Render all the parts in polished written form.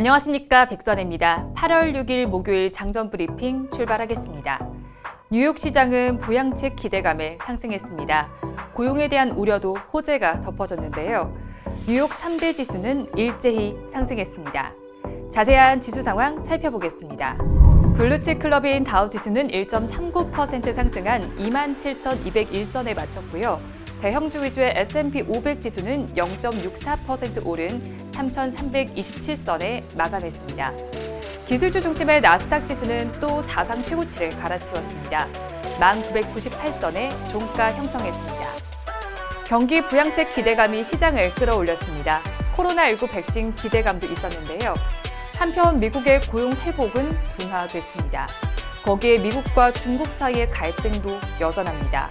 안녕하십니까, 백선혜입니다. 8월 6일 목요일 장전 브리핑 출발하겠습니다. 뉴욕 시장은 부양책 기대감에 상승했습니다. 고용에 대한 우려도 호재가 덮어졌는데요. 뉴욕 3대 지수는 일제히 상승했습니다. 자세한 지수 상황 살펴보겠습니다. 블루칩 클럽인 다우지수는 1.39% 상승한 27,201선에 마쳤고요. 대형주 위주의 S&P 500 지수는 0.64% 오른 3,327선에 마감했습니다. 기술주 중심의 나스닥 지수는 또 사상 최고치를 갈아치웠습니다. 1,998선에 종가 형성했습니다. 경기 부양책 기대감이 시장을 끌어올렸습니다. 코로나19 백신 기대감도 있었는데요. 한편 미국의 고용 회복은 둔화됐습니다. 거기에 미국과 중국 사이의 갈등도 여전합니다.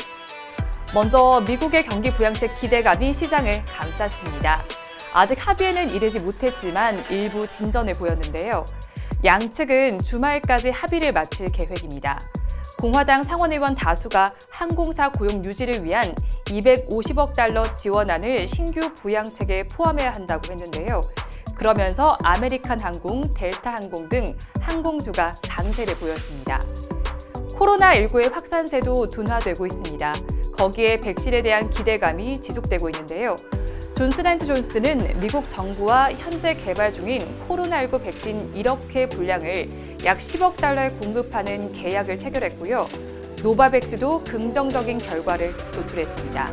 먼저 미국의 경기 부양책 기대감이 시장을 감쌌습니다. 아직 합의에는 이르지 못했지만 일부 진전을 보였는데요. 양측은 주말까지 합의를 마칠 계획입니다. 공화당 상원의원 다수가 항공사 고용 유지를 위한 250억 달러 지원안을 신규 부양책에 포함해야 한다고 했는데요. 그러면서 아메리칸 항공, 델타 항공 등 항공주가 강세를 보였습니다. 코로나19의 확산세도 둔화되고 있습니다. 거기에 백신에 대한 기대감이 지속되고 있는데요. 존슨앤존슨은 미국 정부와 현재 개발 중인 코로나19 백신 1억 회 분량을 약 10억 달러에 공급하는 계약을 체결했고요. 노바백스도 긍정적인 결과를 도출했습니다.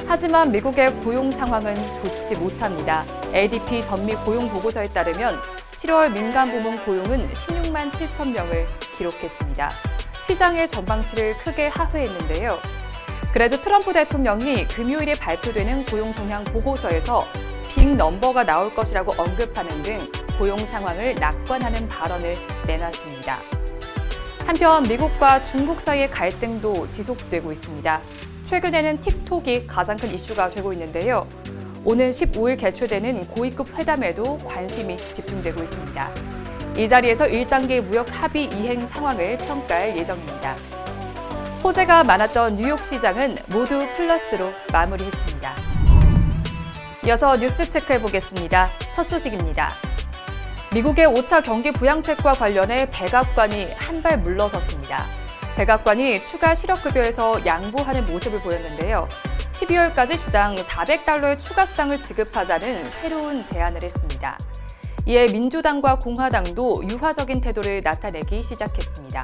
하지만 미국의 고용 상황은 좋지 못합니다. ADP 전미 고용 보고서에 따르면 7월 민간 부문 고용은 16만 7천 명을 기록했습니다. 시장의 전망치를 크게 하회했는데요. 그래도 트럼프 대통령이 금요일에 발표되는 고용 동향 보고서에서 빅 넘버가 나올 것이라고 언급하는 등 고용 상황을 낙관하는 발언을 내놨습니다. 한편 미국과 중국 사이의 갈등도 지속되고 있습니다. 최근에는 틱톡이 가장 큰 이슈가 되고 있는데요. 오는 15일 개최되는 고위급 회담에도 관심이 집중되고 있습니다. 이 자리에서 1단계 무역 합의 이행 상황을 평가할 예정입니다. 호재가 많았던 뉴욕 시장은 모두 플러스로 마무리했습니다. 이어서 뉴스 체크해보겠습니다. 첫 소식입니다. 미국의 5차 경기 부양책과 관련해 백악관이 한 발 물러섰습니다. 백악관이 추가 실업급여에서 양보하는 모습을 보였는데요. 12월까지 주당 400달러의 추가 수당을 지급하자는 새로운 제안을 했습니다. 이에 민주당과 공화당도 유화적인 태도를 나타내기 시작했습니다.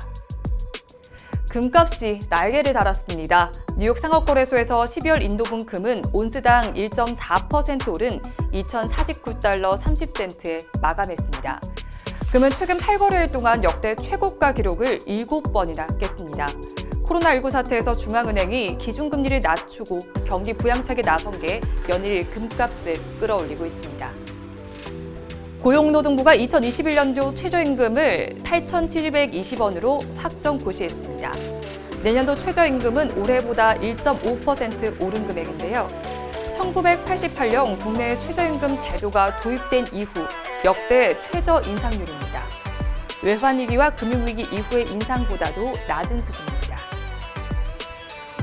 금값이 날개를 달았습니다. 뉴욕 상업거래소에서 12월 인도분 금은 온스당 1.4% 오른 2,049달러 30센트에 마감했습니다. 금은 최근 8거래일 동안 역대 최고가 기록을 7번이나 깼습니다. 코로나19 사태에서 중앙은행이 기준금리를 낮추고 경기 부양책에 나선 게 연일 금값을 끌어올리고 있습니다. 고용노동부가 2021년도 최저임금을 8,720원으로 확정 고시했습니다. 내년도 최저임금은 올해보다 1.5% 오른 금액인데요. 1988년 국내 최저임금 제도가 도입된 이후 역대 최저 인상률입니다. 외환위기와 금융위기 이후의 인상보다도 낮은 수준입니다.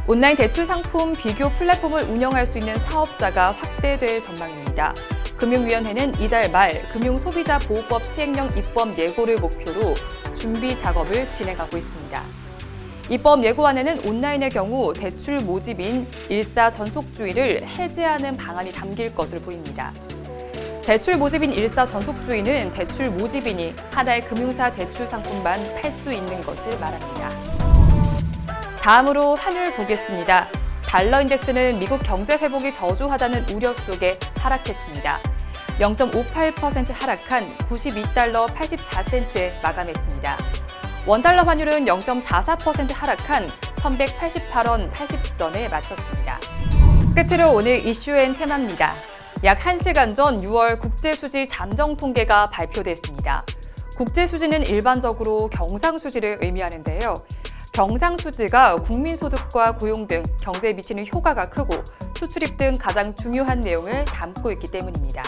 온라인 대출 상품 비교 플랫폼을 운영할 수 있는 사업자가 확대될 전망입니다. 금융위원회는 이달 말 금융소비자보호법 시행령 입법 예고를 목표로 준비 작업을 진행하고 있습니다. 입법 예고안에는 온라인의 경우 대출 모집인 일사전속주의를 해제하는 방안이 담길 것으로 보입니다. 대출 모집인 일사전속주의는 대출 모집인이 하나의 금융사 대출 상품만 팔 수 있는 것을 말합니다. 다음으로 환율 보겠습니다. 달러 인덱스는 미국 경제 회복이 저조하다는 우려 속에 하락했습니다. 0.58% 하락한 92달러 84센트에 마감했습니다. 원달러 환율은 0.44% 하락한 1,188원 80전에 마쳤습니다. 끝으로 오늘 이슈앤 테마입니다. 약 1시간 전 6월 국제수지 잠정 통계가 발표됐습니다. 국제수지는 일반적으로 경상수지를 의미하는데요. 경상수지가 국민소득과 고용 등 경제에 미치는 효과가 크고 수출입 등 가장 중요한 내용을 담고 있기 때문입니다.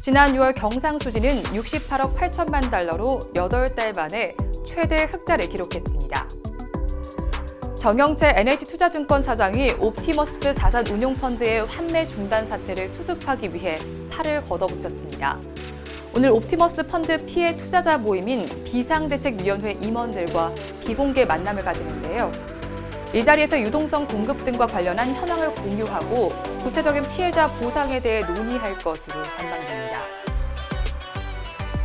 지난 6월 경상수지는 68억 8천만 달러로 8달 만에 최대 흑자를 기록했습니다. 정영채 NH투자증권 사장이 옵티머스 자산운용펀드의 환매 중단 사태를 수습하기 위해 팔을 걷어붙였습니다. 오늘 옵티머스 펀드 피해 투자자 모임인 비상대책위원회 임원들과 비공개 만남을 가지는데요. 이 자리에서 유동성 공급 등과 관련한 현황을 공유하고 구체적인 피해자 보상에 대해 논의할 것으로 전망됩니다.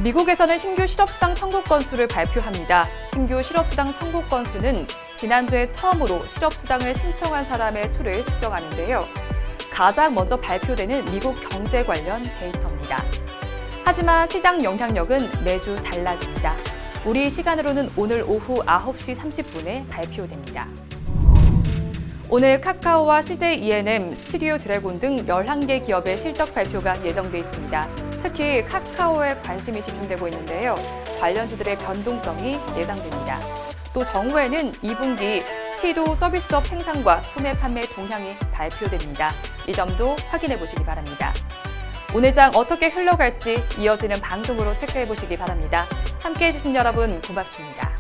미국에서는 신규 실업수당 청구 건수를 발표합니다. 신규 실업수당 청구 건수는 지난주에 처음으로 실업수당을 신청한 사람의 수를 측정하는데요. 가장 먼저 발표되는 미국 경제 관련 데이터입니다. 하지만 시장 영향력은 매주 달라집니다. 우리 시간으로는 오늘 오후 9시 30분에 발표됩니다. 오늘 카카오와 CJ E&M, 스튜디오 드래곤 등 11개 기업의 실적 발표가 예정돼 있습니다. 특히 카카오에 관심이 집중되고 있는데요. 관련주들의 변동성이 예상됩니다. 또 정오에는 2분기 시도 서비스업 생산과 소매 판매 동향이 발표됩니다. 이 점도 확인해 보시기 바랍니다. 오늘 장 어떻게 흘러갈지 이어지는 방송으로 체크해 보시기 바랍니다. 함께해 주신 여러분 고맙습니다.